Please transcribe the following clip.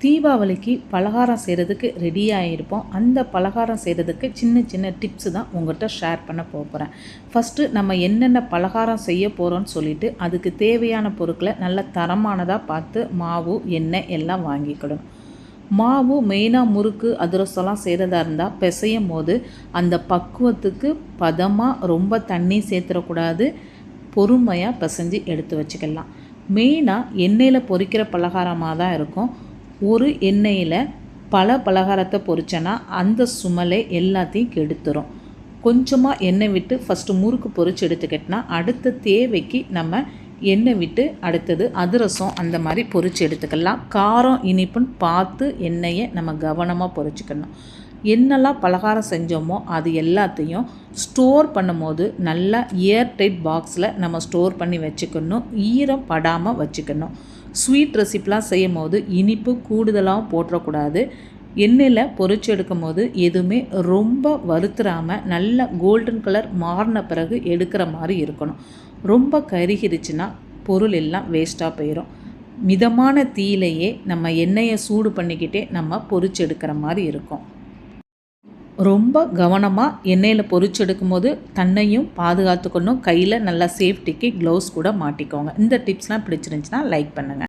தீபாவளிக்கு பலகாரம் செய்கிறதுக்கு ரெடியாக இருப்போம். அந்த பலகாரம் செய்கிறதுக்கு சின்ன சின்ன டிப்ஸு தான் உங்கள்கிட்ட ஷேர் பண்ண போகிறேன். ஃபஸ்ட்டு நம்ம என்னென்ன பலகாரம் செய்ய போகிறோன்னு சொல்லிவிட்டு அதுக்கு தேவையான பொருட்களை நல்ல தரமானதாக பார்த்து மாவு, எண்ணெய் எல்லாம் வாங்கிக்கிடணும். மாவு மெயினாக முறுக்கு அதிரசம்லாம் செய்கிறதா இருந்தால் பிசையும் போது அந்த பக்குவத்துக்கு பதமாக ரொம்ப தண்ணி சேர்த்துடக்கூடாது. பொறுமையாக பிசைஞ்சு எடுத்து வச்சுக்கலாம். மெயினாக எண்ணெயில் பொரிக்கிற பலகாரமாக தான் இருக்கும். ஒரு எண்ணெயில் பல பலகாரத்தை பொரிச்சேன்னா அந்த சுமலை எல்லாத்தையும் கெடுத்துரும். கொஞ்சமாக எண்ணெய் விட்டு ஃபஸ்ட்டு முறுக்கு பொரிச்சு எடுத்துக்கிட்டோன்னா அடுத்த தேவைக்கு நம்ம எண்ணெய் விட்டு அடுத்தது அதிரசம் அந்த மாதிரி பொரிச்சு எடுத்துக்கலாம். காரம் இனிப்புன்னு பார்த்து எண்ணெயை நம்ம கவனமாக பொரிச்சுக்கணும். என்னெல்லாம் பலகாரம் செஞ்சோமோ அது எல்லாத்தையும் ஸ்டோர் பண்ணும்போது நல்லா ஏர்டைட் பாக்ஸில் நம்ம ஸ்டோர் பண்ணி வச்சுக்கணும். ஈரம் படாமல் வச்சுக்கணும். ஸ்வீட் ரெசிப்லாம் செய்யும் போது இனிப்பு கூடுதலாக போட்டுறக்கூடாது. எண்ணெயில் பொரிச்சு எடுக்கும் போது எதுவுமே ரொம்ப வறுத்துறாமல் நல்ல கோல்டன் கலர் மாறின பிறகு எடுக்கிற மாதிரி இருக்கணும். ரொம்ப கருகிருச்சுன்னா பொருள் எல்லாம் வேஸ்ட்டாக போயிடும். மிதமான தீயிலையே நம்ம எண்ணெயை சூடு பண்ணிக்கிட்டே நம்ம பொரிச்சு எடுக்கிற மாதிரி இருக்கும். ரொம்ப கவனமாக எண்ணெயில் பொரிச்சு எடுக்கும்போது தன்னையும் பாதுகாத்துக்கணும். கையில் நல்லா சேஃப்டிக்கு க்ளவுஸ் கூட மாட்டிக்கோங்க. இந்த டிப்ஸ்லாம் பிடிச்சிருந்துச்சுன்னா லைக் பண்ணுங்கள்.